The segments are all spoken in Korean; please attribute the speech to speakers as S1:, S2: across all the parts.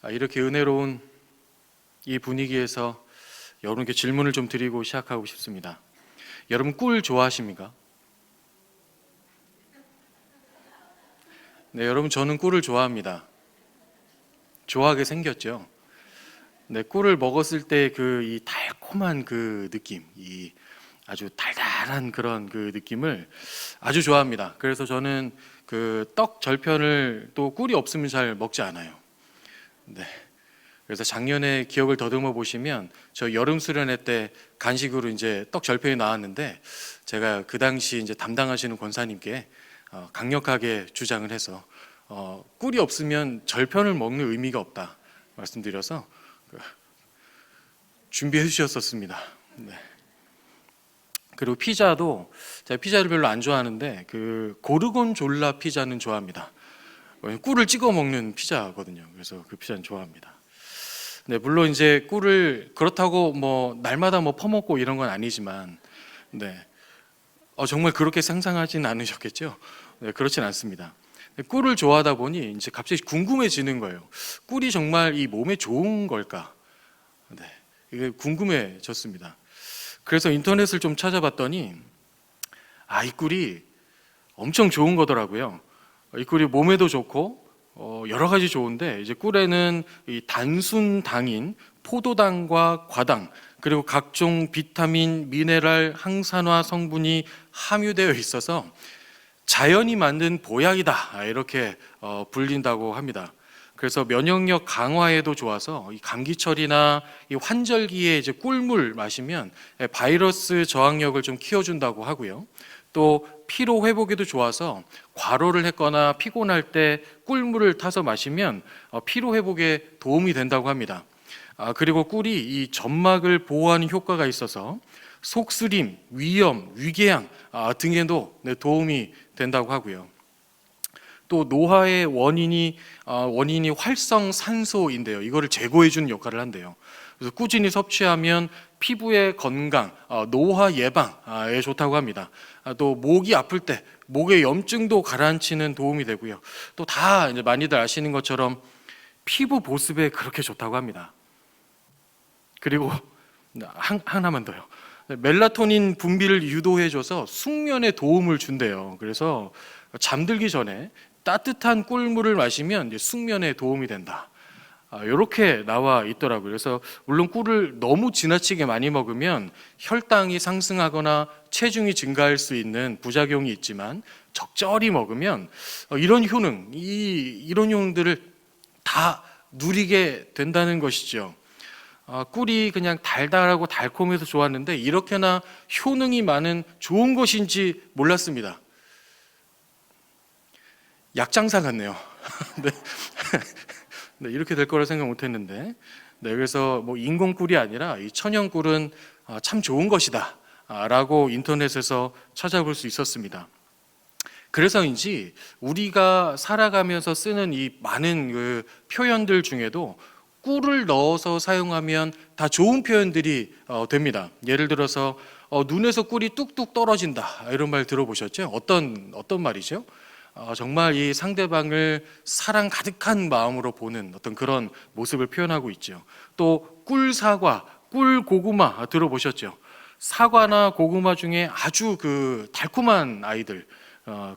S1: 이렇게 은혜로운 이 분위기에서 여러분께 질문을 좀 드리고 시작하고 싶습니다. 여러분 꿀 좋아하십니까? 네, 여러분 저는 꿀을 좋아합니다. 좋아하게 생겼죠. 네, 꿀을 먹었을 때 그 이 달콤한 그 느낌, 이 아주 달달한 그런 그 느낌을 아주 좋아합니다. 그래서 저는 그 떡 절편을 또 꿀이 없으면 잘 먹지 않아요. 네. 그래서 작년에 기억을 더듬어 보시면 저 여름 수련회 때 간식으로 이제 떡 절편이 나왔는데 제가 그 당시 이제 담당하시는 권사님께 강력하게 주장을 해서 꿀이 없으면 절편을 먹는 의미가 없다 말씀드려서 준비해 주셨었습니다. 네. 그리고 피자도 제가 피자를 별로 안 좋아하는데 그 고르곤졸라 피자는 좋아합니다. 꿀을 찍어 먹는 피자거든요. 그래서 그 피자는 좋아합니다. 네, 물론 이제 꿀을 그렇다고 뭐 날마다 뭐 퍼먹고 이런 건 아니지만, 네, 정말 그렇게 상상하진 않으셨겠죠? 네, 그렇진 않습니다. 꿀을 좋아하다 보니 이제 갑자기 궁금해지는 거예요. 꿀이 정말 이 몸에 좋은 걸까? 네, 이게 궁금해졌습니다. 그래서 인터넷을 좀 찾아봤더니, 이 꿀이 엄청 좋은 거더라고요. 이 꿀이 몸에도 좋고 여러 가지 좋은데 이제 꿀에는 이 단순당인 포도당과 과당 그리고 각종 비타민, 미네랄, 항산화 성분이 함유되어 있어서 자연이 만든 보약이다 이렇게 불린다고 합니다. 그래서 면역력 강화에도 좋아서 이 감기철이나 이 환절기에 이제 꿀물 마시면 바이러스 저항력을 좀 키워준다고 하고요. 또 피로 회복에도 좋아서 과로를 했거나 피곤할 때 꿀물을 타서 마시면 피로 회복에 도움이 된다고 합니다. 그리고 꿀이 이 점막을 보호하는 효과가 있어서 속쓰림, 위염, 위궤양 등에도 도움이 된다고 하고요. 또 노화의 원인이 활성산소인데요. 이거를 제거해 주는 역할을 한대요. 그래서 꾸준히 섭취하면 피부의 건강, 노화 예방에 좋다고 합니다. 또 목이 아플 때 목의 염증도 가라앉히는 도움이 되고요. 또 다 이제 많이들 아시는 것처럼 피부 보습에 그렇게 좋다고 합니다. 그리고 하나만 더요. 멜라토닌 분비를 유도해줘서 숙면에 도움을 준대요. 그래서 잠들기 전에 따뜻한 꿀물을 마시면 이제 숙면에 도움이 된다. 이렇게 나와 있더라고요. 그래서 물론 꿀을 너무 지나치게 많이 먹으면 혈당이 상승하거나 체중이 증가할 수 있는 부작용이 있지만 적절히 먹으면 이런 효능들을 다 누리게 된다는 것이죠. 꿀이 그냥 달달하고 달콤해서 좋았는데 이렇게나 효능이 많은 좋은 것인지 몰랐습니다. 약장사 같네요. 네. 네, 이렇게 될 거라 생각 못했는데, 네, 그래서 뭐 인공 꿀이 아니라 이 천연 꿀은 참 좋은 것이다라고 인터넷에서 찾아볼 수 있었습니다. 그래서인지 우리가 살아가면서 쓰는 이 많은 그 표현들 중에도 꿀을 넣어서 사용하면 다 좋은 표현들이 됩니다. 예를 들어서 눈에서 꿀이 뚝뚝 떨어진다 이런 말 들어보셨죠? 어떤 말이죠? 정말 이 상대방을 사랑 가득한 마음으로 보는 어떤 그런 모습을 표현하고 있죠. 또 꿀사과, 꿀고구마 들어보셨죠? 사과나 고구마 중에 아주 그 달콤한 아이들,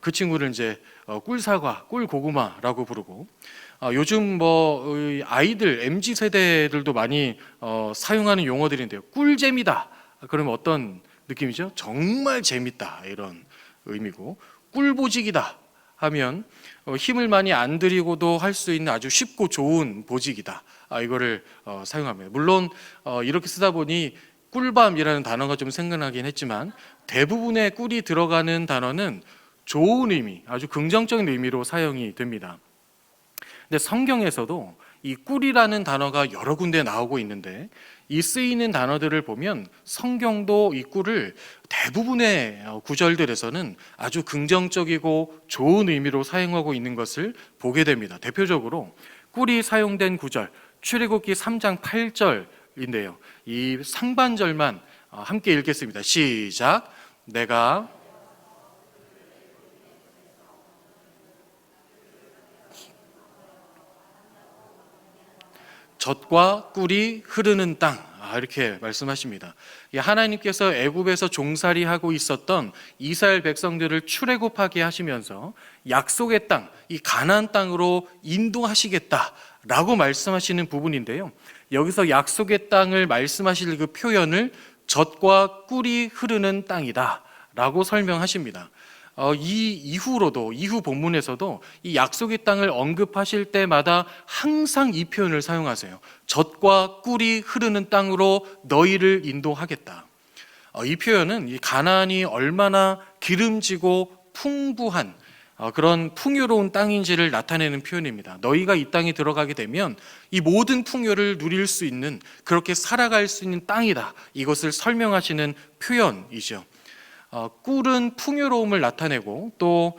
S1: 그 친구를 이제 꿀사과, 꿀고구마라고 부르고, 요즘 뭐 아이들 MZ 세대들도 많이 사용하는 용어들인데요. 꿀잼이다. 그러면 어떤 느낌이죠? 정말 재밌다 이런 의미고, 꿀보직이다 하면 힘을 많이 안 들이고도 할 수 있는 아주 쉽고 좋은 보직이다. 이거를 사용합니다. 물론 이렇게 쓰다 보니 꿀밤이라는 단어가 좀 생각나긴 했지만 대부분의 꿀이 들어가는 단어는 좋은 의미, 아주 긍정적인 의미로 사용이 됩니다. 근데 성경에서도 이 꿀이라는 단어가 여러 군데 나오고 있는데 이 쓰이는 단어들을 보면 성경도 이 꿀을 대부분의 구절들에서는 아주 긍정적이고 좋은 의미로 사용하고 있는 것을 보게 됩니다. 대표적으로 꿀이 사용된 구절 출애굽기 3장 8절인데요. 이 상반절만 함께 읽겠습니다. 시작. 내가 젖과 꿀이 흐르는 땅, 이렇게 말씀하십니다. 하나님께서 애굽에서 종살이하고 있었던 이스라엘 백성들을 출애굽하게 하시면서 약속의 땅, 이 가나안 땅으로 인도하시겠다라고 말씀하시는 부분인데요. 여기서 약속의 땅을 말씀하실 그 표현을 젖과 꿀이 흐르는 땅이다라고 설명하십니다. 이 이후로도, 이후 본문에서도 이 약속의 땅을 언급하실 때마다 항상 이 표현을 사용하세요. 젖과 꿀이 흐르는 땅으로 너희를 인도하겠다. 이 표현은 이 가나안이 얼마나 기름지고 풍부한 그런 풍요로운 땅인지를 나타내는 표현입니다. 너희가 이 땅에 들어가게 되면 이 모든 풍요를 누릴 수 있는, 그렇게 살아갈 수 있는 땅이다. 이것을 설명하시는 표현이죠. 꿀은 풍요로움을 나타내고 또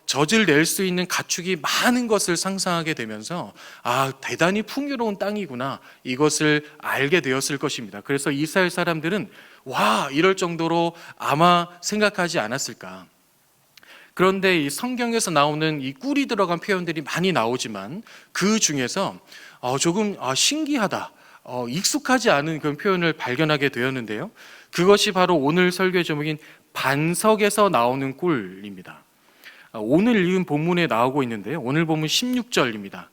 S1: 젖을 낼 수 있는 가축이 많은 것을 상상하게 되면서 대단히 풍요로운 땅이구나, 이것을 알게 되었을 것입니다. 그래서 이스라엘 사람들은 와, 이럴 정도로 아마 생각하지 않았을까. 그런데 이 성경에서 나오는 이 꿀이 들어간 표현들이 많이 나오지만 그 중에서 조금 신기하다, 익숙하지 않은 그런 표현을 발견하게 되었는데요. 그것이 바로 오늘 설교의 제목인 반석에서 나오는 꿀입니다. 오늘 읽은 본문에 나오고 있는데요. 오늘 본문 16절입니다.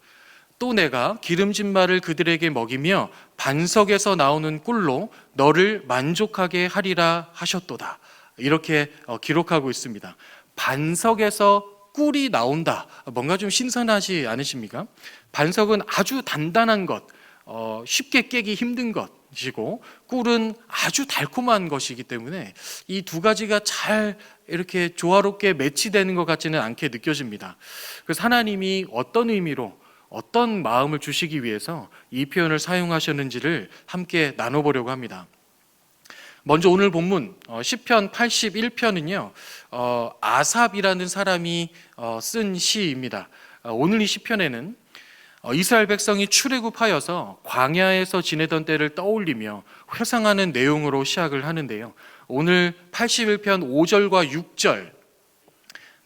S1: 또 내가 기름진 말을 그들에게 먹이며 반석에서 나오는 꿀로 너를 만족하게 하리라 하셨도다. 이렇게 기록하고 있습니다. 반석에서 꿀이 나온다. 뭔가 좀 신선하지 않으십니까? 반석은 아주 단단한 것, 쉽게 깨기 힘든 것이고, 꿀은 아주 달콤한 것이기 때문에 이 두 가지가 잘 이렇게 조화롭게 매치되는 것 같지는 않게 느껴집니다. 그래서 하나님이 어떤 의미로, 어떤 마음을 주시기 위해서 이 표현을 사용하셨는지를 함께 나눠보려고 합니다. 먼저 오늘 본문 시편 81편은요 아삽이라는 사람이 쓴 시입니다. 오늘 이 시편에는 이스라엘 백성이 출애굽하여서 광야에서 지내던 때를 떠올리며 회상하는 내용으로 시작을 하는데요. 오늘 81편 5절과 6절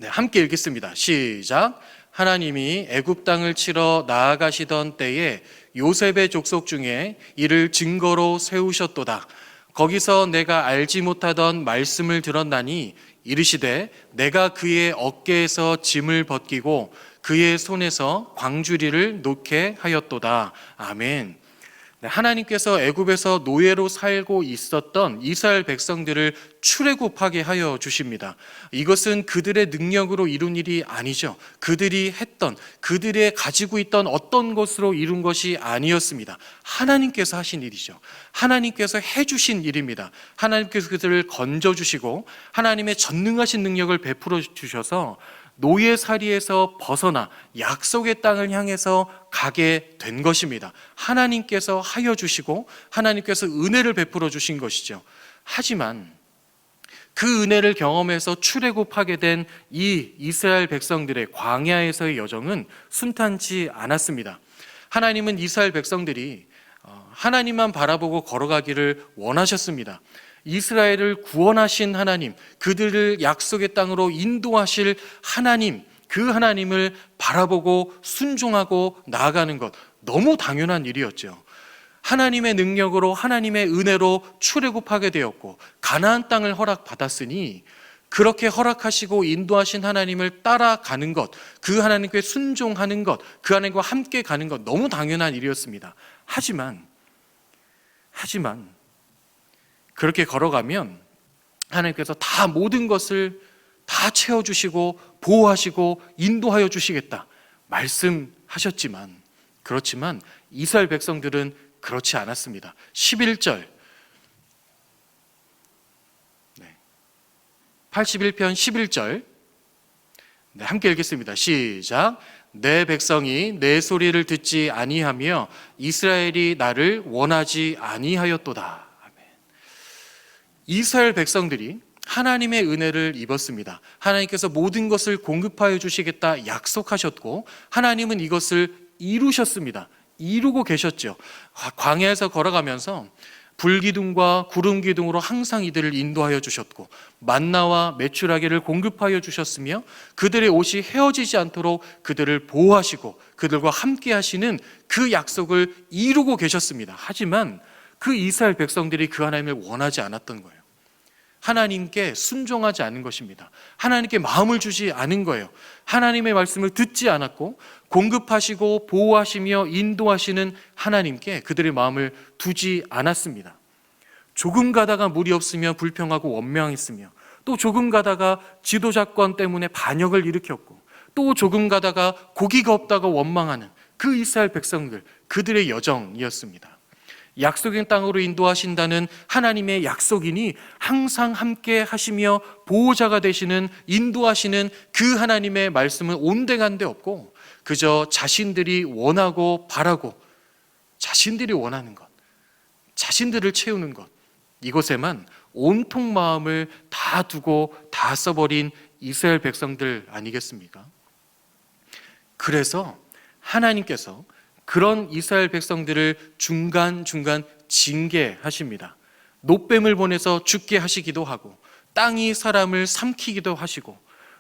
S1: 함께 읽겠습니다. 시작. 하나님이 애굽 땅을 치러 나아가시던 때에 요셉의 족속 중에 이를 증거로 세우셨도다. 거기서 내가 알지 못하던 말씀을 들었나니 이르시되 내가 그의 어깨에서 짐을 벗기고 그의 손에서 광주리를 놓게 하였도다. 아멘. 하나님께서 애굽에서 노예로 살고 있었던 이스라엘 백성들을 출애굽하게 하여 주십니다. 이것은 그들의 능력으로 이룬 일이 아니죠. 그들이 했던, 그들의 가지고 있던 어떤 것으로 이룬 것이 아니었습니다. 하나님께서 하신 일이죠. 하나님께서 해주신 일입니다. 하나님께서 그들을 건져주시고 하나님의 전능하신 능력을 베풀어 주셔서 노예살이에서 벗어나 약속의 땅을 향해서 가게 된 것입니다. 하나님께서 하여 주시고 하나님께서 은혜를 베풀어 주신 것이죠. 하지만 그 은혜를 경험해서 출애굽하게 된 이 이스라엘 백성들의 광야에서의 여정은 순탄치 않았습니다. 하나님은 이스라엘 백성들이 하나님만 바라보고 걸어가기를 원하셨습니다. 이스라엘을 구원하신 하나님, 그들을 약속의 땅으로 인도하실 하나님, 그 하나님을 바라보고 순종하고 나아가는 것, 너무 당연한 일이었죠. 하나님의 능력으로, 하나님의 은혜로 출애굽하게 되었고 가나안 땅을 허락받았으니 그렇게 허락하시고 인도하신 하나님을 따라가는 것, 그 하나님께 순종하는 것, 그 하나님과 함께 가는 것, 너무 당연한 일이었습니다. 하지만 그렇게 걸어가면 하나님께서 다 모든 것을 다 채워주시고 보호하시고 인도하여 주시겠다 말씀하셨지만, 그렇지만 이스라엘 백성들은 그렇지 않았습니다. 11절 81편 11절 함께 읽겠습니다. 시작. 내 백성이 내 소리를 듣지 아니하며 이스라엘이 나를 원하지 아니하였도다. 아멘. 이스라엘 백성들이 하나님의 은혜를 입었습니다. 하나님께서 모든 것을 공급하여 주시겠다 약속하셨고 하나님은 이것을 이루셨습니다. 이루고 계셨죠. 광야에서 걸어가면서 불기둥과 구름기둥으로 항상 이들을 인도하여 주셨고 만나와 메추라기를 공급하여 주셨으며 그들의 옷이 헤어지지 않도록 그들을 보호하시고 그들과 함께 하시는 그 약속을 이루고 계셨습니다. 하지만 그 이스라엘 백성들이 그 하나님을 원하지 않았던 거예요. 하나님께 순종하지 않은 것입니다. 하나님께 마음을 주지 않은 거예요. 하나님의 말씀을 듣지 않았고 공급하시고 보호하시며 인도하시는 하나님께 그들의 마음을 두지 않았습니다. 조금 가다가 물이 없으며 불평하고 원망했으며 또 조금 가다가 지도자권 때문에 반역을 일으켰고 또 조금 가다가 고기가 없다고 원망하는 그 이스라엘 백성들, 그들의 여정이었습니다. 약속의 땅으로 인도하신다는 하나님의 약속이니 항상 함께 하시며 보호자가 되시는, 인도하시는 그 하나님의 말씀은 온데간데 없고 그저 자신들이 원하고 바라고 자신들이 원하는 것, 자신들을 채우는 것, 이것에만 온통 마음을 다 두고 다 써버린 이스라엘 백성들 아니겠습니까? 그래서 하나님께서 그런 이스라엘 백성들을 중간중간 징계하십니다. 놋뱀을 보내서 죽게 하시기도 하고 땅이 사람을 삼키기도 하시고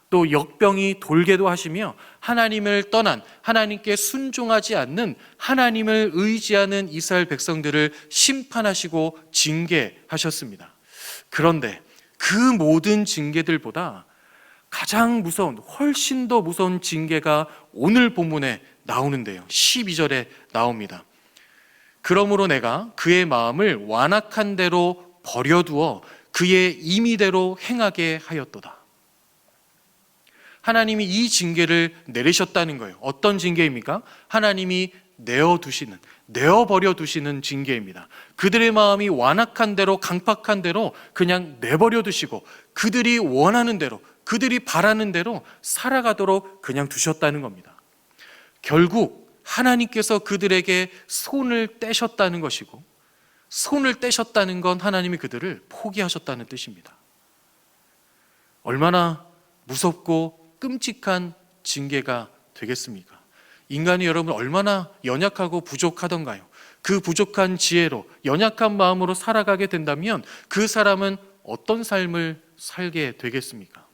S1: 또 역병이 돌게도 하시며 하나님을 떠난, 하나님께 순종하지 않는, 하나님을 의지하는 이스라엘 백성들을 심판하시고 징계하셨습니다. 그런데 그 모든 징계들보다 가장 무서운, 훨씬 더 무서운 징계가 오늘 본문에 나오는데요. 12절에 나옵니다. 그러므로 내가 그의 마음을 완악한 대로 버려두어 그의 임의대로 행하게 하였도다. 하나님이 이 징계를 내리셨다는 거예요. 어떤 징계입니까? 하나님이 내어버려 두시는 징계입니다. 그들의 마음이 완악한 대로, 강팍한 대로 그냥 내버려 두시고 그들이 원하는 대로, 그들이 바라는 대로 살아가도록 그냥 두셨다는 겁니다. 결국 하나님께서 그들에게 손을 떼셨다는 것이고, 손을 떼셨다는 건 하나님이 그들을 포기하셨다는 뜻입니다. 얼마나 무섭고 끔찍한 징계가 되겠습니까? 인간이 여러분 얼마나 연약하고 부족하던가요? 그 부족한 지혜로, 연약한 마음으로 살아가게 된다면 그 사람은 어떤 삶을 살게 되겠습니까?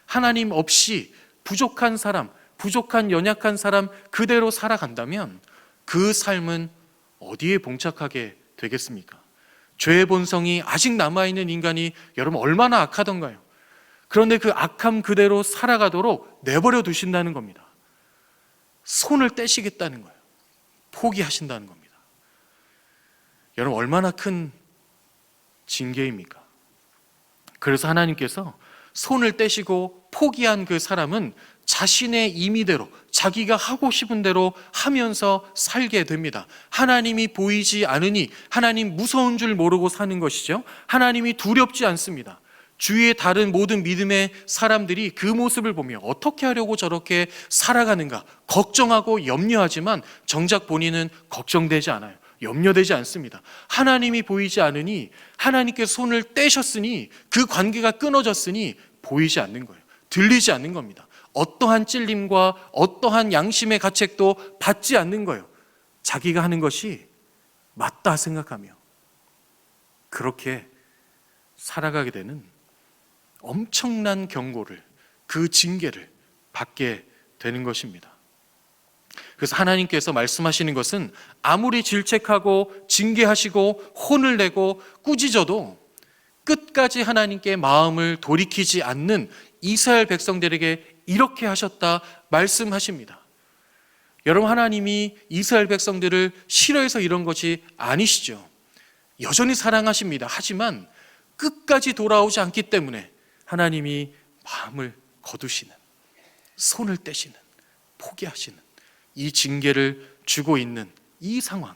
S1: 하나님 없이 부족한 사람, 부족한 연약한 사람 그대로 살아간다면 그 삶은 어디에 봉착하게 되겠습니까? 죄의 본성이 아직 남아있는 인간이 여러분 얼마나 악하던가요? 그런데 그 악함 그대로 살아가도록 내버려 두신다는 겁니다. 손을 떼시겠다는 거예요. 포기하신다는 겁니다. 여러분 얼마나 큰 징계입니까? 그래서 하나님께서 손을 떼시고 포기한 그 사람은 자신의 임의대로, 자기가 하고 싶은 대로 하면서 살게 됩니다. 하나님이 보이지 않으니 하나님 무서운 줄 모르고 사는 것이죠. 하나님이 두렵지 않습니다. 주위의 다른 모든 믿음의 사람들이 그 모습을 보며 어떻게 하려고 저렇게 살아가는가 걱정하고 염려하지만 정작 본인은 걱정되지 않아요. 염려되지 않습니다. 하나님이 보이지 않으니, 하나님께서 손을 떼셨으니, 그 관계가 끊어졌으니 보이지 않는 거예요. 들리지 않는 겁니다. 어떠한 찔림과 어떠한 양심의 가책도 받지 않는 거예요. 자기가 하는 것이 맞다 생각하며 그렇게 살아가게 되는 엄청난 경고를, 그 징계를 받게 되는 것입니다. 그래서 하나님께서 말씀하시는 것은 아무리 질책하고 징계하시고 혼을 내고 꾸짖어도 끝까지 하나님께 마음을 돌이키지 않는 이스라엘 백성들에게 이렇게 하셨다 말씀하십니다. 여러분 하나님이 이스라엘 백성들을 싫어해서 이런 것이 아니시죠. 여전히 사랑하십니다. 하지만 끝까지 돌아오지 않기 때문에 하나님이 마음을 거두시는, 손을 떼시는, 포기하시는 이 징계를 주고 있는 이 상황,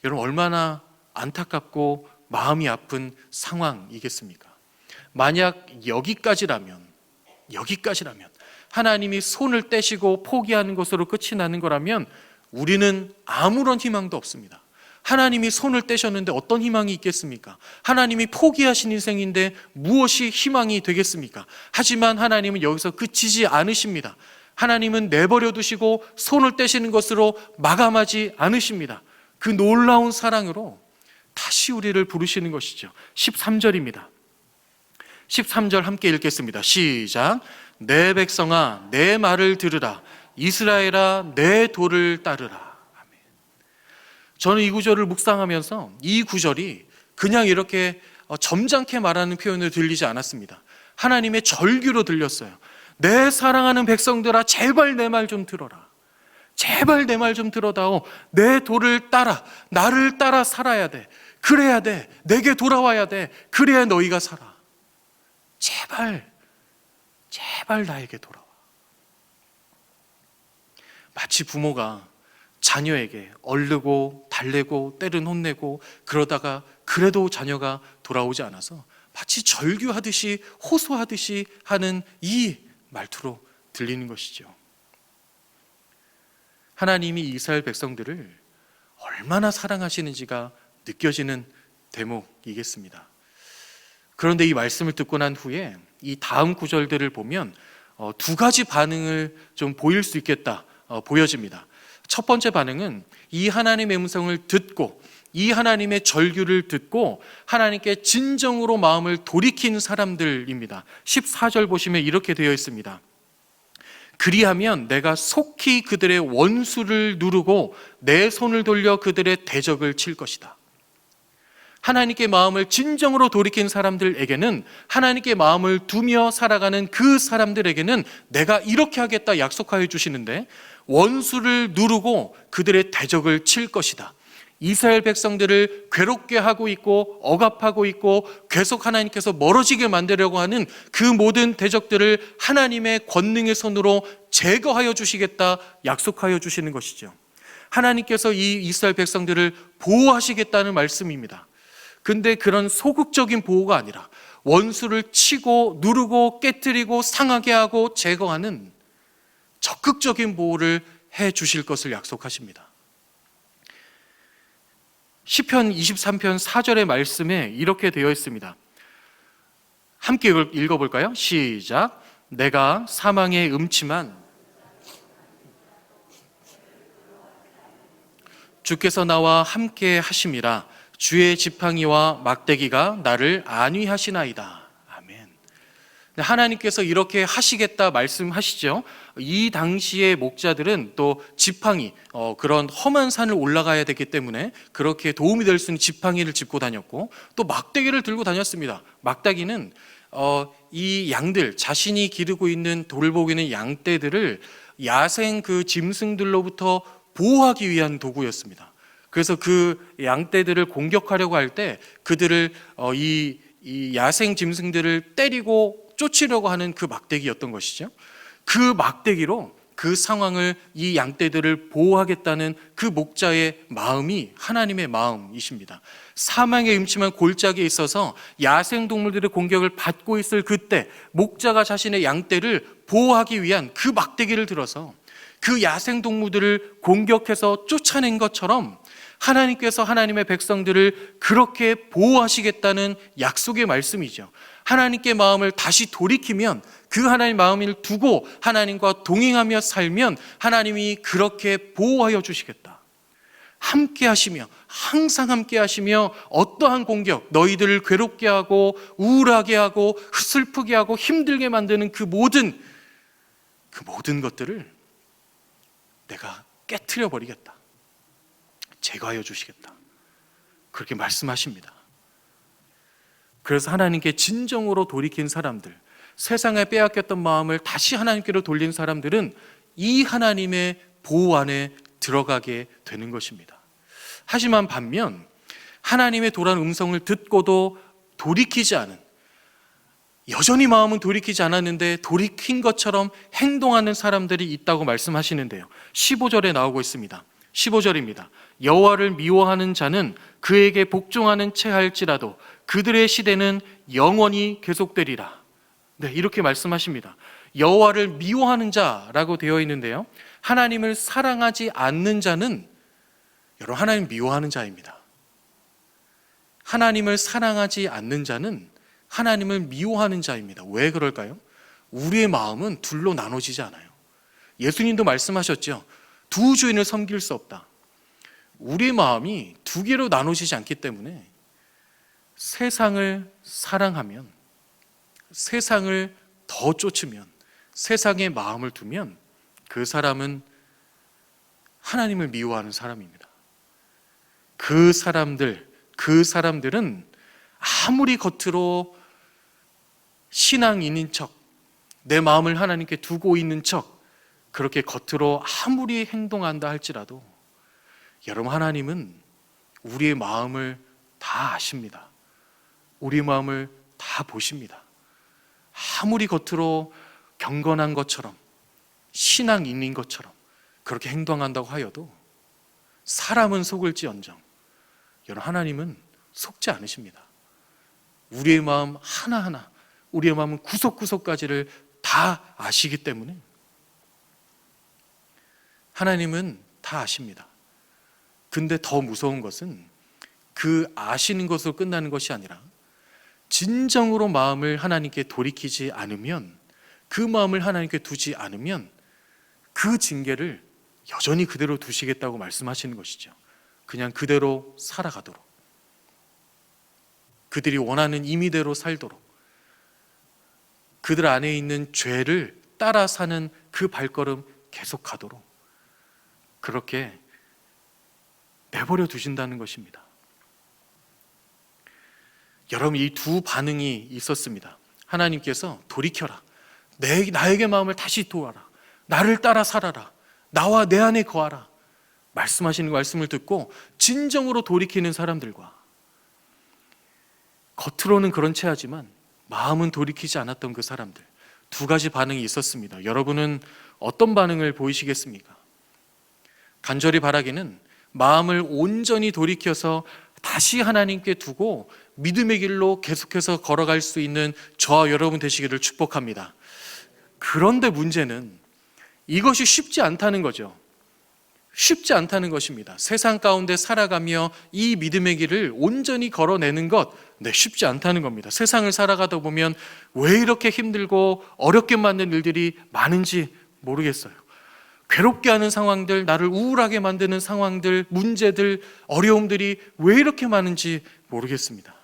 S1: 여러분 얼마나 안타깝고 마음이 아픈 상황이겠습니까? 만약 여기까지라면 하나님이 손을 떼시고 포기하는 것으로 끝이 나는 거라면 우리는 아무런 희망도 없습니다. 하나님이 손을 떼셨는데 어떤 희망이 있겠습니까? 하나님이 포기하신 인생인데 무엇이 희망이 되겠습니까? 하지만 하나님은 여기서 그치지 않으십니다. 하나님은 내버려 두시고 손을 떼시는 것으로 마감하지 않으십니다. 그 놀라운 사랑으로 다시 우리를 부르시는 것이죠. 13절입니다. 13절 함께 읽겠습니다. 시작. 내 백성아 내 말을 들으라. 이스라엘아 내 도를 따르라. 아멘. 저는 이 구절을 묵상하면서 이 구절이 그냥 이렇게 점잖게 말하는 표현을 들리지 않았습니다. 하나님의 절규로 들렸어요. 내 사랑하는 백성들아 제발 내 말 좀 들어라. 제발 내 말 좀 들어다오. 내 도를 따라. 나를 따라 살아야 돼. 그래야 돼. 내게 돌아와야 돼. 그래야 너희가 살아. 제발 나에게 돌아와. 마치 부모가 자녀에게 얼르고 달래고 때는 혼내고 그러다가 그래도 자녀가 돌아오지 않아서 마치 절규하듯이 호소하듯이 하는 이 말투로 들리는 것이죠. 하나님이 이스라엘 백성들을 얼마나 사랑하시는지가 느껴지는 대목이겠습니다. 그런데 이 말씀을 듣고 난 후에 이 다음 구절들을 보면 두 가지 반응을 좀 보일 수 있겠다 보여집니다. 첫 번째 반응은 이 하나님의 음성을 듣고 이 하나님의 절규를 듣고 하나님께 진정으로 마음을 돌이킨 사람들입니다. 14절 보시면 이렇게 되어 있습니다. 그리하면 내가 속히 그들의 원수를 누르고 내 손을 돌려 그들의 대적을 칠 것이다. 하나님께 마음을 진정으로 돌이킨 사람들에게는, 하나님께 마음을 두며 살아가는 그 사람들에게는 내가 이렇게 하겠다 약속하여 주시는데, 원수를 누르고 그들의 대적을 칠 것이다. 이스라엘 백성들을 괴롭게 하고 있고 억압하고 있고 계속 하나님께서 멀어지게 만들려고 하는 그 모든 대적들을 하나님의 권능의 손으로 제거하여 주시겠다 약속하여 주시는 것이죠. 하나님께서 이 이스라엘 백성들을 보호하시겠다는 말씀입니다. 근데 그런 소극적인 보호가 아니라 원수를 치고 누르고 깨뜨리고 상하게 하고 제거하는 적극적인 보호를 해 주실 것을 약속하십니다. 시편 23편 4절의 말씀에 이렇게 되어 있습니다. 함께 읽어볼까요? 시작. 내가 사망의 음침한 주께서 나와 함께 하심이라. 주의 지팡이와 막대기가 나를 안위하시나이다. 아멘. 하나님께서 이렇게 하시겠다 말씀하시죠. 이 당시의 목자들은 또 지팡이, 그런 험한 산을 올라가야 되기 때문에 그렇게 도움이 될 수 있는 지팡이를 짚고 다녔고 또 막대기를 들고 다녔습니다. 막대기는 이 양들, 자신이 기르고 있는 돌보기는 양떼들을 야생 그 짐승들로부터 보호하기 위한 도구였습니다. 그래서 그 양떼들을 공격하려고 할 때 그들을 이 야생 짐승들을 때리고 쫓으려고 하는 그 막대기였던 것이죠. 그 막대기로 그 상황을, 이 양떼들을 보호하겠다는 그 목자의 마음이 하나님의 마음이십니다. 사망의 음침한 골짜기에 있어서 야생동물들의 공격을 받고 있을 그때 목자가 자신의 양떼를 보호하기 위한 그 막대기를 들어서 그 야생동물들을 공격해서 쫓아낸 것처럼 하나님께서 하나님의 백성들을 그렇게 보호하시겠다는 약속의 말씀이죠. 하나님께 마음을 다시 돌이키면, 그 하나님 마음을 두고 하나님과 동행하며 살면 하나님이 그렇게 보호하여 주시겠다. 함께 하시며, 항상 함께 하시며, 어떠한 공격, 너희들을 괴롭게 하고 우울하게 하고 슬프게 하고 힘들게 만드는 그 모든 것들을 내가 깨트려 버리겠다. 제거하여 주시겠다. 그렇게 말씀하십니다. 그래서 하나님께 진정으로 돌이킨 사람들, 세상에 빼앗겼던 마음을 다시 하나님께로 돌린 사람들은 이 하나님의 보호 안에 들어가게 되는 것입니다. 하지만 반면 하나님의 도란 음성을 듣고도 돌이키지 않은, 여전히 마음은 돌이키지 않았는데 돌이킨 것처럼 행동하는 사람들이 있다고 말씀하시는데요. 15절에 나오고 있습니다. 15절입니다. 여호와를 미워하는 자는 그에게 복종하는 채 할지라도 그들의 시대는 영원히 계속되리라. 네, 이렇게 말씀하십니다. 여호와를 미워하는 자라고 되어 있는데요, 하나님을 사랑하지 않는 자는, 여러분, 하나님 미워하는 자입니다. 하나님을 사랑하지 않는 자는 하나님을 미워하는 자입니다. 왜 그럴까요? 우리의 마음은 둘로 나눠지지 않아요. 예수님도 말씀하셨죠. 두 주인을 섬길 수 없다. 우리의 마음이 두 개로 나누시지 않기 때문에 세상을 사랑하면, 세상을 더 쫓으면, 세상에 마음을 두면 그 사람은 하나님을 미워하는 사람입니다. 그 사람들은 아무리 겉으로 신앙인인 척, 내 마음을 하나님께 두고 있는 척, 그렇게 겉으로 아무리 행동한다 할지라도 여러분, 하나님은 우리의 마음을 다 아십니다. 우리의 마음을 다 보십니다. 아무리 겉으로 경건한 것처럼, 신앙인인 것처럼 그렇게 행동한다고 하여도 사람은 속을지언정 여러분, 하나님은 속지 않으십니다. 우리의 마음 하나하나, 우리의 마음 구석구석까지를 다 아시기 때문에 하나님은 다 아십니다. 근데 더 무서운 것은 그 아시는 것으로 끝나는 것이 아니라 진정으로 마음을 하나님께 돌이키지 않으면, 그 마음을 하나님께 두지 않으면 그 징계를 여전히 그대로 두시겠다고 말씀하시는 것이죠. 그냥 그대로 살아가도록, 그들이 원하는 임의대로 살도록, 그들 안에 있는 죄를 따라 사는 그 발걸음 계속 가도록 그렇게 내버려 두신다는 것입니다. 여러분, 이 두 반응이 있었습니다. 하나님께서 돌이켜라, 나에게 마음을 다시 도와라, 나를 따라 살아라, 나와 내 안에 거하라 말씀하시는 말씀을 듣고 진정으로 돌이키는 사람들과, 겉으로는 그런 채 하지만 마음은 돌이키지 않았던 그 사람들, 두 가지 반응이 있었습니다. 여러분은 어떤 반응을 보이시겠습니까? 간절히 바라기는 마음을 온전히 돌이켜서 다시 하나님께 두고 믿음의 길로 계속해서 걸어갈 수 있는 저와 여러분 되시기를 축복합니다. 그런데 문제는 이것이 쉽지 않다는 거죠. 쉽지 않다는 것입니다. 세상 가운데 살아가며 이 믿음의 길을 온전히 걸어내는 것, 쉽지 않다는 겁니다. 세상을 살아가다 보면 왜 이렇게 힘들고 어렵게 만든 일들이 많은지 모르겠어요. 괴롭게 하는 상황들, 나를 우울하게 만드는 상황들, 문제들, 어려움들이 왜 이렇게 많은지 모르겠습니다.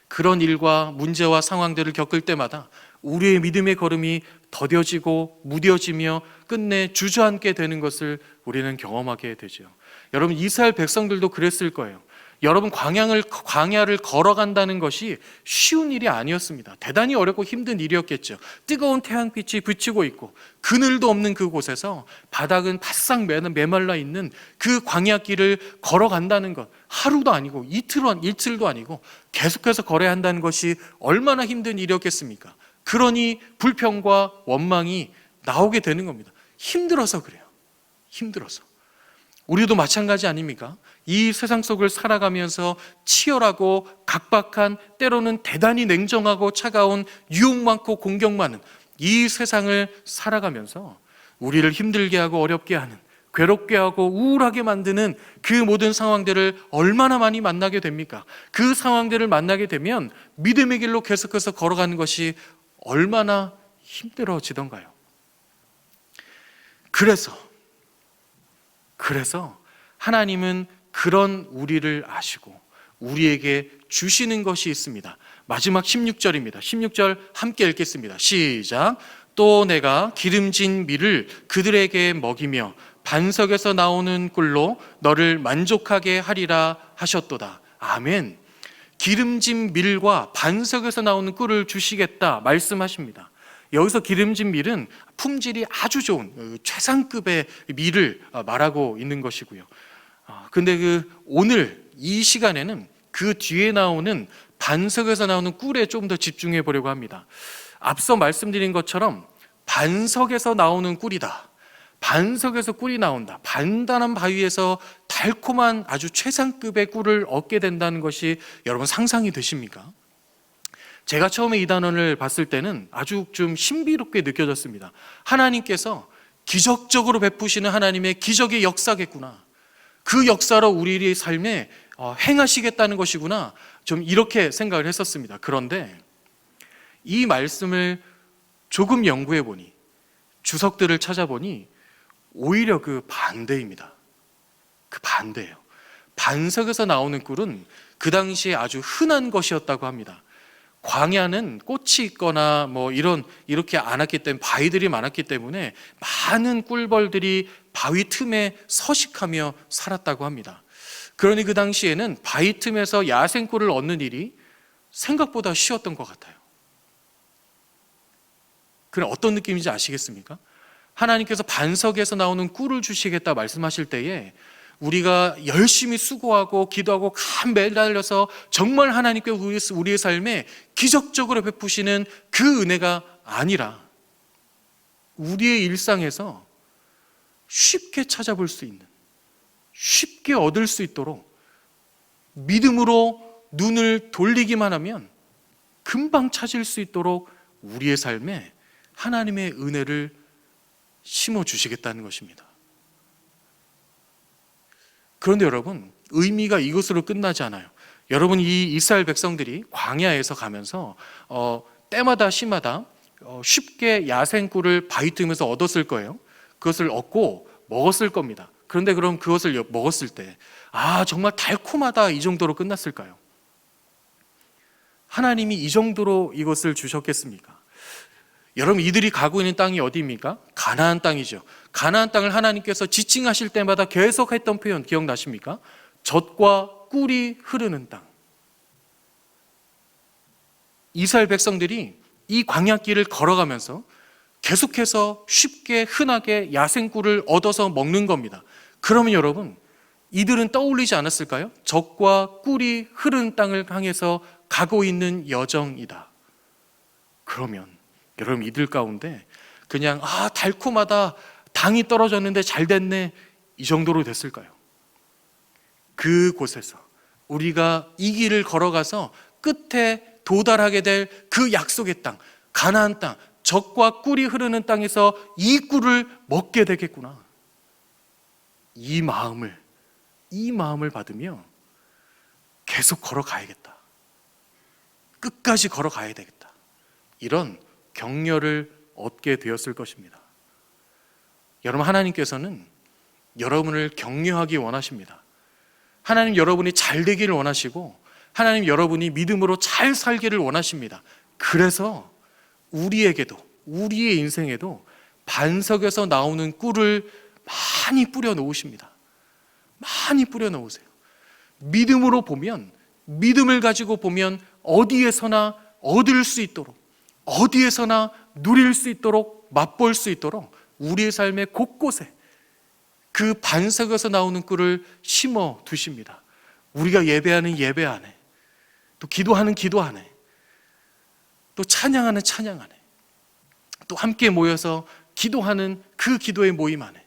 S1: 그런 일과 문제와 상황들을 겪을 때마다 우리의 믿음의 걸음이 더뎌지고 무뎌지며 끝내 주저앉게 되는 것을 우리는 경험하게 되죠. 여러분, 이스라엘 백성들도 그랬을 거예요. 여러분, 광야를 걸어간다는 것이 쉬운 일이 아니었습니다. 대단히 어렵고 힘든 일이었겠죠. 뜨거운 태양빛이 비치고 있고 그늘도 없는 그곳에서 바닥은 바싹 메말라 있는 그 광야길을 걸어간다는 것, 하루도 아니고 이틀도 아니고 계속해서 걸어야 한다는 것이 얼마나 힘든 일이었겠습니까? 그러니 불평과 원망이 나오게 되는 겁니다. 힘들어서 그래요. 힘들어서. 우리도 마찬가지 아닙니까? 이 세상 속을 살아가면서 치열하고 각박한, 때로는 대단히 냉정하고 차가운, 유혹 많고 공격 많은 이 세상을 살아가면서 우리를 힘들게 하고 어렵게 하는, 괴롭게 하고 우울하게 만드는 그 모든 상황들을 얼마나 많이 만나게 됩니까? 그 상황들을 만나게 되면 믿음의 길로 계속해서 걸어가는 것이 얼마나 힘들어지던가요? 그래서 하나님은 그런 우리를 아시고 우리에게 주시는 것이 있습니다. 마지막 16절입니다. 16절 함께 읽겠습니다. 시작. 또 내가 기름진 밀을 그들에게 먹이며 반석에서 나오는 꿀로 너를 만족하게 하리라 하셨도다. 아멘. 기름진 밀과 반석에서 나오는 꿀을 주시겠다 말씀하십니다. 여기서 기름진 밀은 품질이 아주 좋은 최상급의 밀을 말하고 있는 것이고요. 근데 오늘 이 시간에는 그 뒤에 나오는 반석에서 나오는 꿀에 좀 더 집중해 보려고 합니다. 앞서 말씀드린 것처럼 반석에서 나오는 꿀이다. 반석에서 꿀이 나온다. 단단한 바위에서 달콤한 아주 최상급의 꿀을 얻게 된다는 것이 여러분 상상이 되십니까? 제가 처음에 이 단어를 봤을 때는 아주 좀 신비롭게 느껴졌습니다. 하나님께서 기적적으로 베푸시는 하나님의 기적의 역사겠구나. 그 역사로 우리의 삶에 행하시겠다는 것이구나. 좀 이렇게 생각을 했었습니다. 그런데 이 말씀을 조금 연구해 보니, 주석들을 찾아보니 오히려 그 반대입니다. 그 반대예요. 반석에서 나오는 꿀은 그 당시에 아주 흔한 것이었다고 합니다. 광야는 꽃이 있거나 이렇게 않았기 때문에, 바위들이 많았기 때문에 많은 꿀벌들이 바위 틈에 서식하며 살았다고 합니다. 그러니 그 당시에는 바위 틈에서 야생꿀을 얻는 일이 생각보다 쉬웠던 것 같아요. 그럼 어떤 느낌인지 아시겠습니까? 하나님께서 반석에서 나오는 꿀을 주시겠다 말씀하실 때에 우리가 열심히 수고하고 기도하고 간 매달려서 정말 하나님께 우리의 삶에 기적적으로 베푸시는 그 은혜가 아니라 우리의 일상에서 쉽게 찾아볼 수 있는, 쉽게 얻을 수 있도록 믿음으로 눈을 돌리기만 하면 금방 찾을 수 있도록 우리의 삶에 하나님의 은혜를 심어주시겠다는 것입니다. 그런데 여러분, 의미가 이것으로 끝나지 않아요. 여러분, 이 이스라엘 백성들이 광야에서 가면서 때마다 시마다 쉽게 야생꿀을 바위 틈에서 얻었을 거예요. 그것을 얻고 먹었을 겁니다. 그런데 그럼 그것을 먹었을 때 정말 달콤하다, 이 정도로 끝났을까요? 하나님이 이 정도로 이것을 주셨겠습니까? 여러분, 이들이 가고 있는 땅이 어디입니까? 가나안 땅이죠. 가나안 땅을 하나님께서 지칭하실 때마다 계속 했던 표현 기억나십니까? 젖과 꿀이 흐르는 땅. 이스라엘 백성들이 이 광야길을 걸어가면서 계속해서 쉽게 흔하게 야생꿀을 얻어서 먹는 겁니다. 그러면 여러분, 이들은 떠올리지 않았을까요? 젖과 꿀이 흐르는 땅을 향해서 가고 있는 여정이다. 그러면 여러분, 이들 가운데 그냥 달콤하다, 당이 떨어졌는데 잘 됐네, 이 정도로 됐을까요? 그곳에서 우리가 이 길을 걸어가서 끝에 도달하게 될 그 약속의 땅, 가나안 땅, 젖과 꿀이 흐르는 땅에서 이 꿀을 먹게 되겠구나, 이 마음을 받으며 계속 걸어가야겠다, 끝까지 걸어가야 되겠다, 이런 격려를 얻게 되었을 것입니다. 여러분, 하나님께서는 여러분을 격려하기 원하십니다. 하나님 여러분이 잘 되기를 원하시고, 하나님 여러분이 믿음으로 잘 살기를 원하십니다. 그래서 우리에게도, 우리의 인생에도 반석에서 나오는 꿀을 많이 뿌려 놓으십니다. 많이 뿌려 놓으세요. 믿음으로 보면, 믿음을 가지고 보면 어디에서나 얻을 수 있도록, 어디에서나 누릴 수 있도록, 맛볼 수 있도록 우리의 삶의 곳곳에 그 반석에서 나오는 꿀을 심어 두십니다. 우리가 예배하는 예배 안에, 또 기도하는 기도 안에, 또 찬양하는 찬양 안에, 또 함께 모여서 기도하는 그 기도의 모임 안에,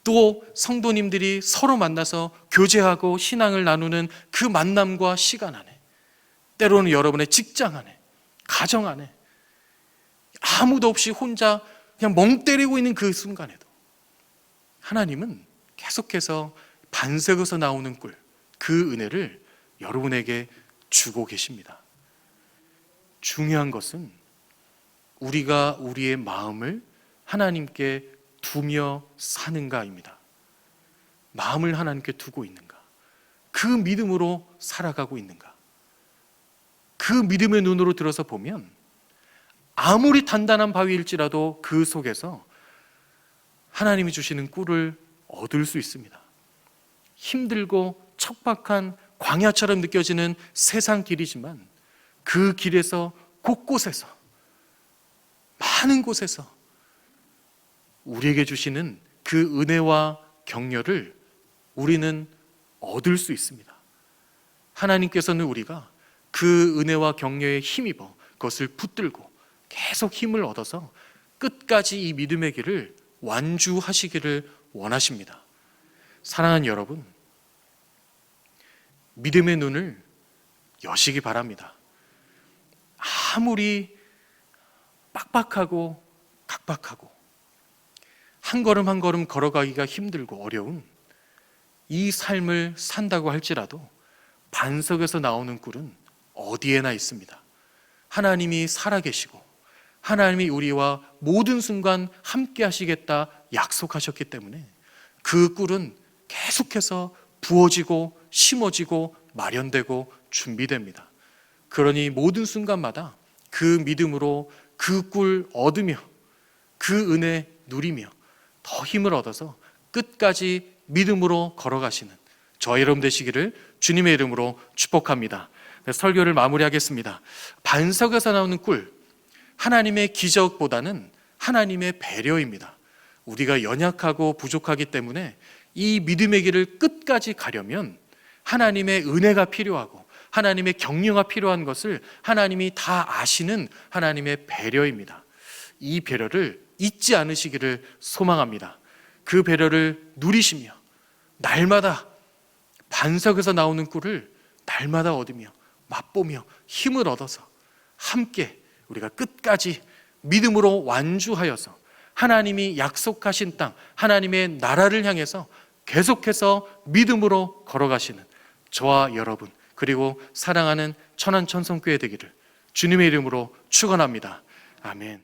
S1: 또 성도님들이 서로 만나서 교제하고 신앙을 나누는 그 만남과 시간 안에, 때로는 여러분의 직장 안에, 가정 안에, 아무도 없이 혼자 그냥 멍 때리고 있는 그 순간에도 하나님은 계속해서 반석에서 나오는 꿀, 그 은혜를 여러분에게 주고 계십니다. 중요한 것은 우리가 우리의 마음을 하나님께 두며 사는가입니다. 마음을 하나님께 두고 있는가? 그 믿음으로 살아가고 있는가? 그 믿음의 눈으로 들어서 보면 아무리 단단한 바위일지라도 그 속에서 하나님이 주시는 꿀을 얻을 수 있습니다. 힘들고 척박한 광야처럼 느껴지는 세상 길이지만 그 길에서 곳곳에서, 많은 곳에서 우리에게 주시는 그 은혜와 격려를 우리는 얻을 수 있습니다. 하나님께서는 우리가 그 은혜와 격려에 힘입어 그것을 붙들고 계속 힘을 얻어서 끝까지 이 믿음의 길을 완주하시기를 원하십니다. 사랑하는 여러분, 믿음의 눈을 여시기 바랍니다. 아무리 빡빡하고 각박하고 한 걸음 한 걸음 걸어가기가 힘들고 어려운 이 삶을 산다고 할지라도 반석에서 나오는 꿀은 어디에나 있습니다. 하나님이 살아계시고 하나님이 우리와 모든 순간 함께 하시겠다 약속하셨기 때문에 그 꿀은 계속해서 부어지고 심어지고 마련되고 준비됩니다. 그러니 모든 순간마다 그 믿음으로 그 꿀 얻으며 그 은혜 누리며 더 힘을 얻어서 끝까지 믿음으로 걸어가시는 저와 여러분 되시기를 주님의 이름으로 축복합니다. 설교를 마무리하겠습니다. 반석에서 나오는 꿀, 하나님의 기적보다는 하나님의 배려입니다. 우리가 연약하고 부족하기 때문에 이 믿음의 길을 끝까지 가려면 하나님의 은혜가 필요하고 하나님의 격려가 필요한 것을 하나님이 다 아시는 하나님의 배려입니다. 이 배려를 잊지 않으시기를 소망합니다. 그 배려를 누리시며 날마다 반석에서 나오는 꿀을 날마다 얻으며 맛보며 힘을 얻어서 함께 우리가 끝까지 믿음으로 완주하여서 하나님이 약속하신 땅, 하나님의 나라를 향해서 계속해서 믿음으로 걸어가시는 저와 여러분, 그리고 사랑하는 천안천성교회 되기를 주님의 이름으로 축원합니다. 아멘.